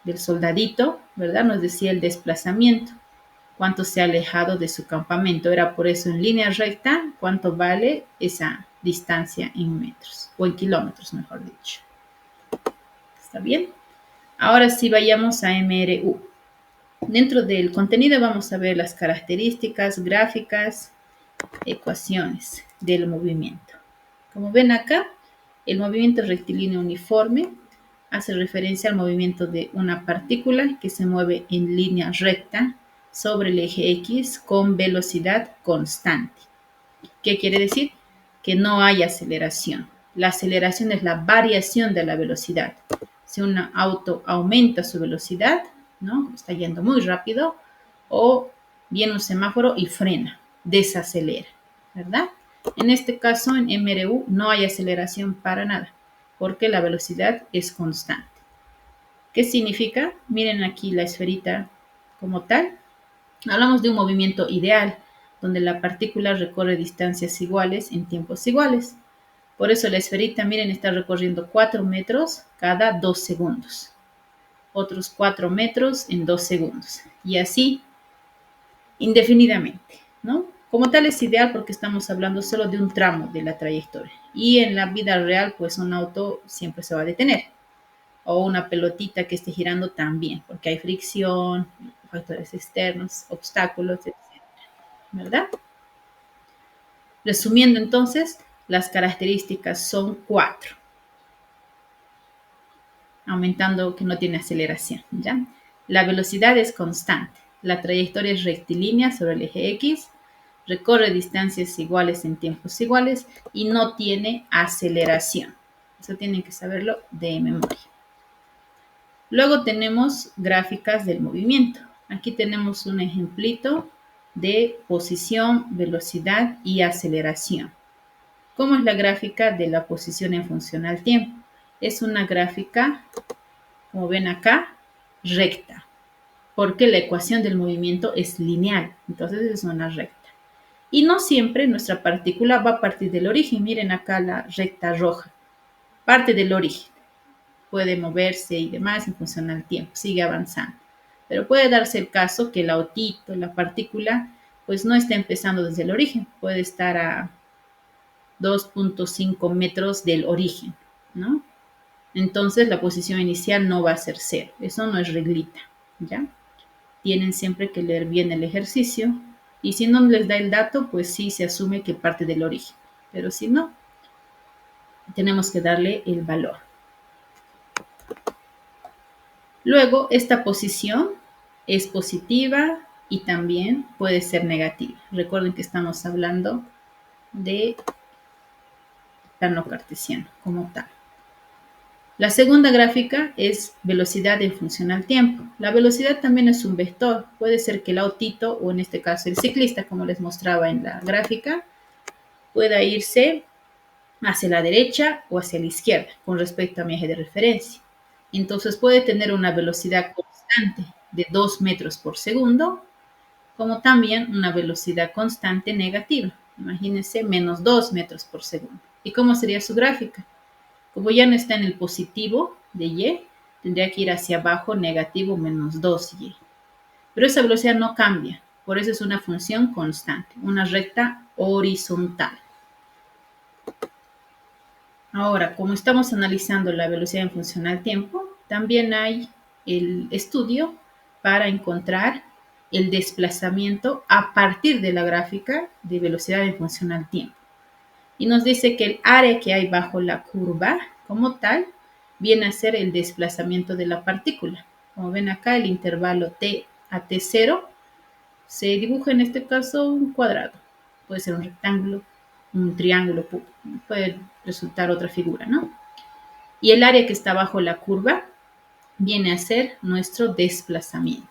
del soldadito, ¿verdad? Nos decía el desplazamiento, cuánto se ha alejado de su campamento. Era por eso en línea recta, cuánto vale esa distancia en metros, o en kilómetros, mejor dicho. ¿Está bien? Ahora sí vayamos a MRU. Dentro del contenido vamos a ver las características, gráficas, ecuaciones del movimiento. Como ven acá, el movimiento rectilíneo uniforme hace referencia al movimiento de una partícula que se mueve en línea recta sobre el eje X con velocidad constante. ¿Qué quiere decir? Que no hay aceleración. La aceleración es la variación de la velocidad. Si un auto aumenta su velocidad, ¿no? Está yendo muy rápido, o viene un semáforo y frena, desacelera, ¿verdad? En este caso, en MRU, no hay aceleración para nada, porque la velocidad es constante. ¿Qué significa? Miren aquí la esferita como tal. Hablamos de un movimiento ideal, donde la partícula recorre distancias iguales en tiempos iguales. Por eso la esferita, miren, está recorriendo 4 metros cada 2 segundos. Otros 4 metros en 2 segundos. Y así indefinidamente, ¿no? Como tal es ideal porque estamos hablando solo de un tramo de la trayectoria. Y en la vida real, pues un auto siempre se va a detener. O una pelotita que esté girando también, porque hay fricción, factores externos, obstáculos, etc. ¿Verdad? Resumiendo entonces, las características son 4. Aumentando que no tiene aceleración, ¿ya? La velocidad es constante. La trayectoria es rectilínea sobre el eje X. Recorre distancias iguales en tiempos iguales y no tiene aceleración. Eso tienen que saberlo de memoria. Luego tenemos gráficas del movimiento. Aquí tenemos un ejemplito de posición, velocidad y aceleración. ¿Cómo es la gráfica de la posición en función al tiempo? Es una gráfica, como ven acá, recta, porque la ecuación del movimiento es lineal, entonces es una recta. Y no siempre nuestra partícula va a partir del origen. Miren acá la recta roja, parte del origen. Puede moverse y demás en función al tiempo, sigue avanzando. Pero puede darse el caso que el autito, la partícula, pues no está empezando desde el origen, puede estar a 2.5 metros del origen, ¿no? Entonces la posición inicial no va a ser cero, eso no es reglita, ¿ya? Tienen siempre que leer bien el ejercicio y si no les da el dato, pues sí se asume que parte del origen, pero si no, tenemos que darle el valor. Luego, esta posición es positiva y también puede ser negativa. Recuerden que estamos hablando de plano cartesiano como tal. La segunda gráfica es velocidad en función al tiempo. La velocidad también es un vector. Puede ser que el autito, o en este caso el ciclista, como les mostraba en la gráfica, pueda irse hacia la derecha o hacia la izquierda con respecto a mi eje de referencia. Entonces puede tener una velocidad constante, de 2 metros por segundo, como también una velocidad constante negativa. Imagínense, menos 2 metros por segundo. ¿Y cómo sería su gráfica? Como ya no está en el positivo de y, tendría que ir hacia abajo, negativo menos 2y. Pero esa velocidad no cambia, por eso es una función constante, una recta horizontal. Ahora, como estamos analizando la velocidad en función al tiempo, también hay el estudio para encontrar el desplazamiento a partir de la gráfica de velocidad en función al tiempo. Y nos dice que el área que hay bajo la curva, como tal, viene a ser el desplazamiento de la partícula. Como ven acá, el intervalo t a t0 se dibuja en este caso un cuadrado. Puede ser un rectángulo, un triángulo, puede resultar otra figura, ¿no? Y el área que está bajo la curva viene a ser nuestro desplazamiento.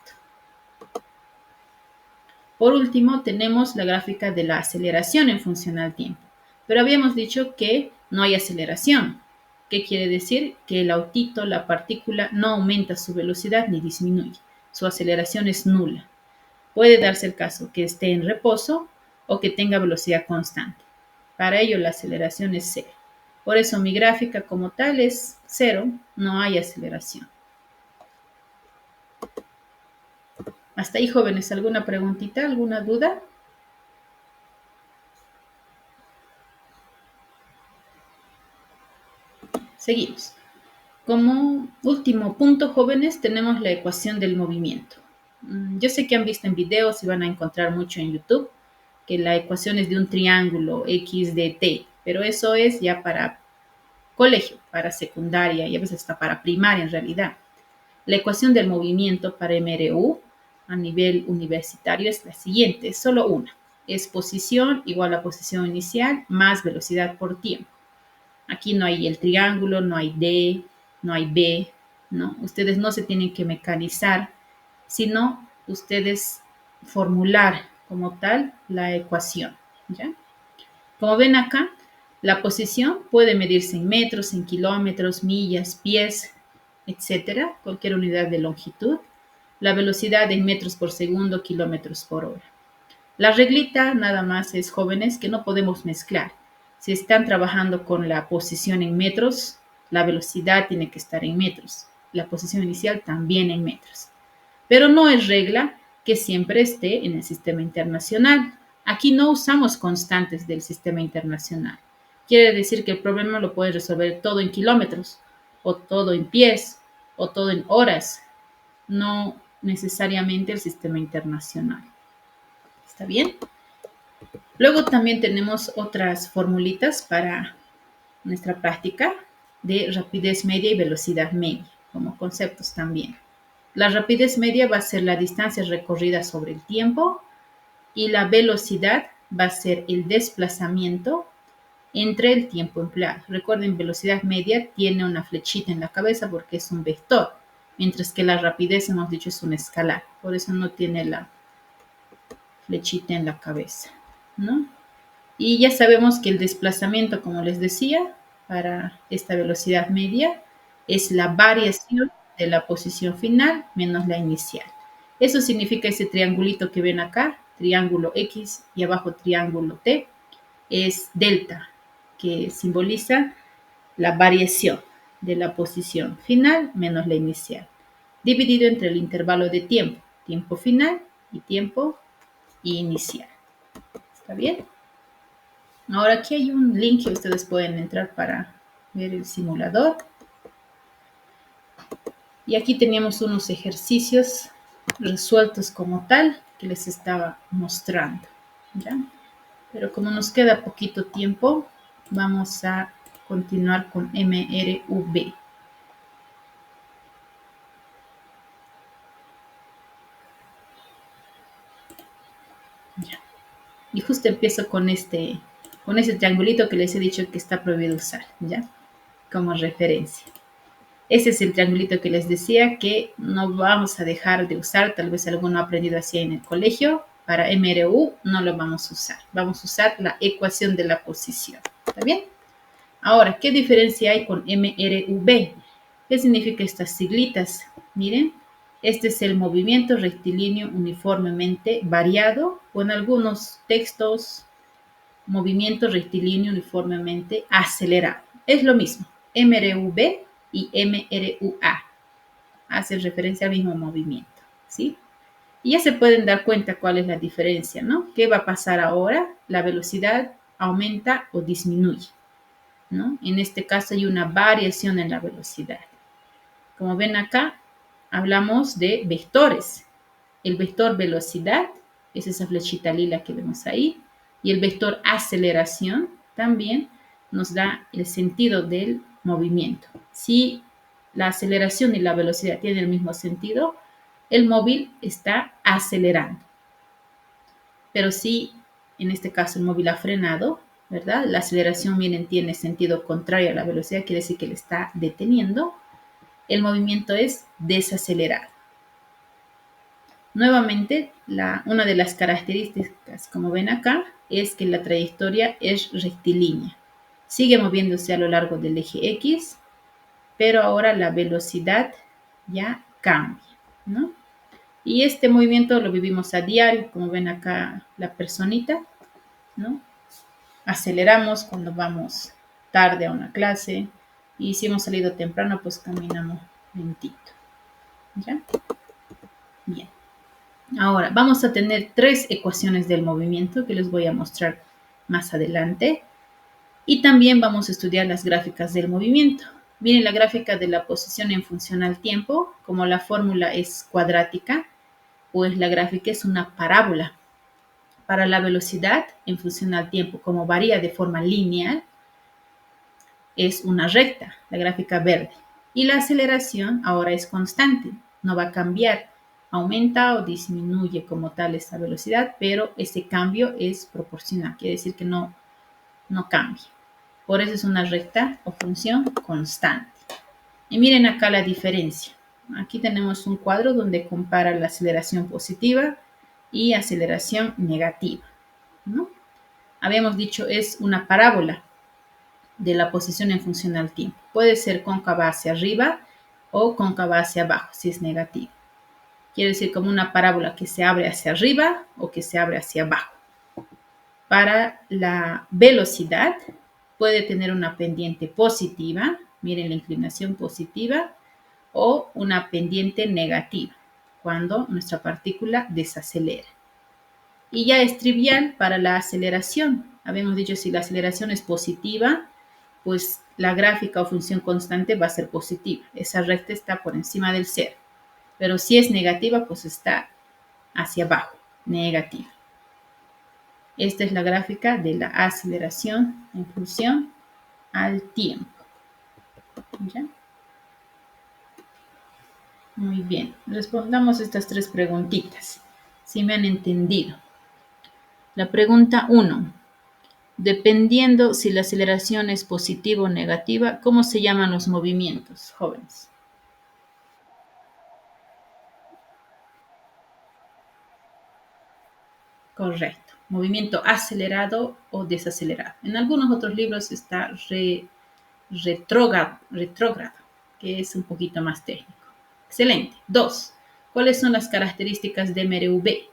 Por último, tenemos la gráfica de la aceleración en función al tiempo. Pero habíamos dicho que no hay aceleración. ¿Qué quiere decir? Que el autito, la partícula, no aumenta su velocidad ni disminuye. Su aceleración es nula. Puede darse el caso que esté en reposo o que tenga velocidad constante. Para ello la aceleración es cero. Por eso mi gráfica como tal es cero, no hay aceleración. Hasta ahí, jóvenes, ¿alguna preguntita, alguna duda? Seguimos. Como último punto, jóvenes, tenemos la ecuación del movimiento. Yo sé que han visto en videos y van a encontrar mucho en YouTube que la ecuación es de un triángulo x de t, pero eso es ya para colegio, para secundaria y a veces hasta para primaria en realidad. La ecuación del movimiento para MRU a nivel universitario es la siguiente, es solo una. Es posición igual a posición inicial más velocidad por tiempo. Aquí no hay el triángulo, no hay D, no hay B, ¿no? Ustedes no se tienen que mecanizar, sino ustedes formular como tal la ecuación, ¿ya? Como ven acá, la posición puede medirse en metros, en kilómetros, millas, pies, etcétera, cualquier unidad de longitud. La velocidad en metros por segundo, kilómetros por hora. La reglita nada más es, jóvenes, que no podemos mezclar. Si están trabajando con la posición en metros, la velocidad tiene que estar en metros. La posición inicial también en metros. Pero no es regla que siempre esté en el sistema internacional. Aquí no usamos constantes del sistema internacional. Quiere decir que el problema lo puedes resolver todo en kilómetros, o todo en pies, o todo en horas, no necesariamente el sistema internacional. ¿Está bien? Luego también tenemos otras formulitas para nuestra práctica de rapidez media y velocidad media, como conceptos también. La rapidez media va a ser la distancia recorrida sobre el tiempo y la velocidad va a ser el desplazamiento entre el tiempo empleado. Recuerden, velocidad media tiene una flechita en la cabeza porque es un vector, mientras que la rapidez, hemos dicho, es un escalar. Por eso no tiene la flechita en la cabeza, ¿no? Y ya sabemos que el desplazamiento, como les decía, para esta velocidad media es la variación de la posición final menos la inicial. Eso significa ese triangulito que ven acá, triángulo X y abajo triángulo T, es delta, que simboliza la variación de la posición final menos la inicial, dividido entre el intervalo de tiempo, tiempo final y tiempo inicial. ¿Está bien? Ahora aquí hay un link que ustedes pueden entrar para ver el simulador. Y aquí teníamos unos ejercicios resueltos como tal que les estaba mostrando, ¿ya? Pero como nos queda poquito tiempo, vamos a continuar con MRV. Ya. Y justo empiezo con ese triangulito que les he dicho que está prohibido usar, ¿ya? Como referencia. Ese es el triangulito que les decía que no vamos a dejar de usar. Tal vez alguno ha aprendido así en el colegio. Para MRU no lo vamos a usar. Vamos a usar la ecuación de la posición. ¿Está bien? Ahora, ¿qué diferencia hay con MRV? ¿Qué significa estas siglitas? Miren, Este es el movimiento rectilíneo uniformemente variado, o en algunos textos, movimiento rectilíneo uniformemente acelerado. Es lo mismo, MRUB y MRUA. Hacen referencia al mismo movimiento, ¿sí? Y ya se pueden dar cuenta cuál es la diferencia, ¿no? ¿Qué va a pasar ahora? La velocidad aumenta o disminuye, ¿no? En este caso hay una variación en la velocidad. Como ven acá, hablamos de vectores. El vector velocidad es esa flechita lila que vemos ahí. Y el vector aceleración también nos da el sentido del movimiento. Si la aceleración y la velocidad tienen el mismo sentido, el móvil está acelerando. Pero si en este caso el móvil ha frenado, ¿verdad? La aceleración tiene sentido contrario a la velocidad, quiere decir que le está deteniendo. El movimiento es desacelerado. Nuevamente, una de las características, como ven acá, es que la trayectoria es rectilínea. Sigue moviéndose a lo largo del eje X, pero ahora la velocidad ya cambia, ¿no? Y este movimiento lo vivimos a diario, como ven acá la personita, ¿no? Aceleramos cuando vamos tarde a una clase y si hemos salido temprano, pues caminamos lentito, ¿ya? Bien. Ahora, vamos a tener tres ecuaciones del movimiento que les voy a mostrar más adelante. Y también vamos a estudiar las gráficas del movimiento. Miren la gráfica de la posición en función al tiempo. Como la fórmula es cuadrática, pues la gráfica es una parábola. Para la velocidad en función al tiempo, como varía de forma lineal, es una recta, la gráfica verde. Y la aceleración ahora es constante, no va a cambiar. Aumenta o disminuye como tal esta velocidad, pero ese cambio es proporcional, quiere decir que no cambia. Por eso es una recta o función constante. Y miren acá la diferencia. Aquí tenemos un cuadro donde compara la aceleración positiva y aceleración negativa, ¿no? Habíamos dicho es una parábola de la posición en función al tiempo. Puede ser cóncava hacia arriba o cóncava hacia abajo, si es negativa. Quiere decir como una parábola que se abre hacia arriba o que se abre hacia abajo. Para la velocidad puede tener una pendiente positiva, miren la inclinación positiva, o una pendiente negativa, cuando nuestra partícula desacelera. Y ya es trivial para la aceleración. Habíamos dicho si la aceleración es positiva, pues la gráfica o función constante va a ser positiva. Esa recta está por encima del cero. Pero si es negativa, pues está hacia abajo, negativa. Esta es la gráfica de la aceleración en función al tiempo. ¿Ya? Muy bien. Respondamos estas tres preguntitas, si me han entendido. La pregunta 1. Dependiendo si la aceleración es positiva o negativa, ¿cómo se llaman los movimientos, jóvenes? Correcto. Movimiento acelerado o desacelerado. En algunos otros libros está retrógrado, que es un poquito más técnico. Excelente. 2. ¿Cuáles son las características de MRV?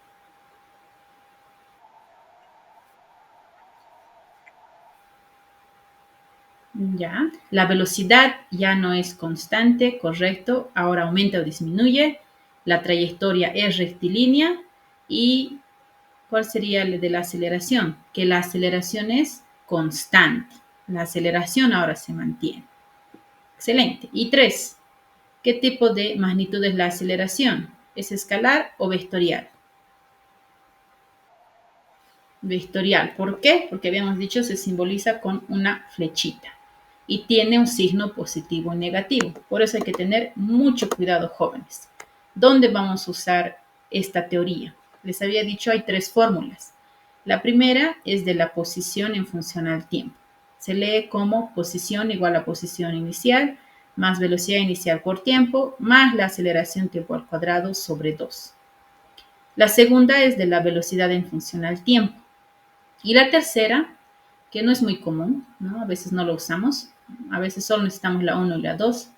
Ya. La velocidad ya no es constante, correcto. Ahora aumenta o disminuye. La trayectoria es rectilínea. ¿Y cuál sería el de la aceleración? Que la aceleración es constante. La aceleración ahora se mantiene. Excelente. Y 3. ¿Qué tipo de magnitud es la aceleración? ¿Es escalar o vectorial? Vectorial. ¿Por qué? Porque habíamos dicho se simboliza con una flechita y tiene un signo positivo y negativo. Por eso hay que tener mucho cuidado, jóvenes. ¿Dónde vamos a usar esta teoría? Les había dicho hay tres fórmulas. La primera es de la posición en función al tiempo. Se lee como posición igual a posición inicial más velocidad inicial por tiempo más la aceleración tiempo al cuadrado sobre 2. La segunda es de la velocidad en función al tiempo. Y la tercera, que no es muy común, ¿no? A veces no lo usamos, a veces solo necesitamos la 1 y la 2,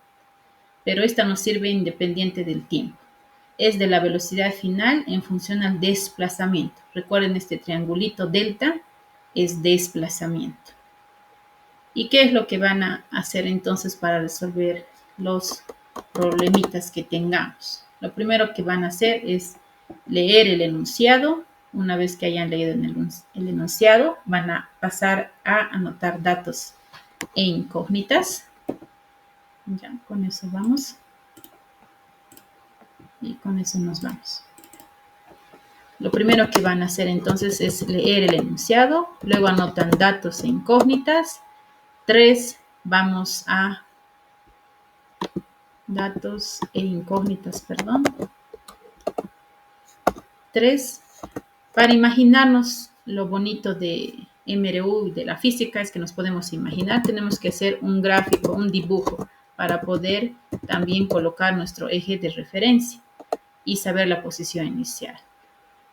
pero esta nos sirve independiente del tiempo. es de la velocidad final en función al desplazamiento. Recuerden, este triangulito delta es desplazamiento. ¿Y qué es lo que van a hacer entonces para resolver los problemitas que tengamos? Lo primero que van a hacer es leer el enunciado. Una vez que hayan leído el enunciado, van a pasar a anotar datos e incógnitas. Ya, con eso vamos. Y con eso nos vamos. Lo primero que van a hacer entonces es leer el enunciado, luego anotan datos e incógnitas. 3, vamos a datos e incógnitas, perdón. 3, para imaginarnos lo bonito de MRU y de la física es que nos podemos imaginar, tenemos que hacer un gráfico, un dibujo, para poder también colocar nuestro eje de referencia y saber la posición inicial.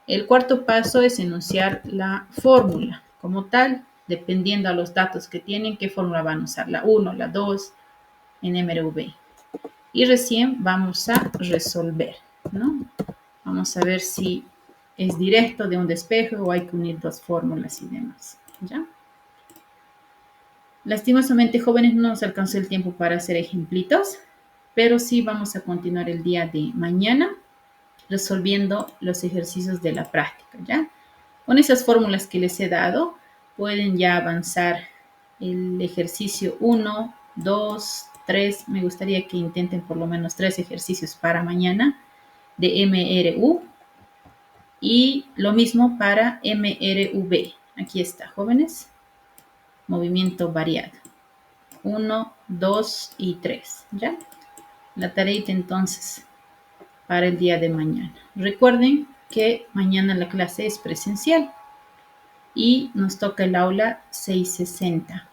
El cuarto paso es enunciar la fórmula como tal, dependiendo a los datos que tienen, qué fórmula van a usar, la 1, la 2 en MRV. Y recién vamos a resolver, ¿no? Vamos a ver si es directo de un despejo o hay que unir dos fórmulas y demás, ¿ya? Lastimosamente, jóvenes, no nos alcanzó el tiempo para hacer ejemplitos, pero sí vamos a continuar el día de mañana resolviendo los ejercicios de la práctica, ¿ya? Con esas fórmulas que les he dado, pueden ya avanzar el ejercicio 1, 2, 3. Me gustaría que intenten por lo menos 3 ejercicios para mañana de MRU y lo mismo para MRV. Aquí está, jóvenes. Movimiento variado. 1, 2 y 3, ¿ya? La tareita entonces para el día de mañana. Recuerden que mañana la clase es presencial y nos toca el aula 660.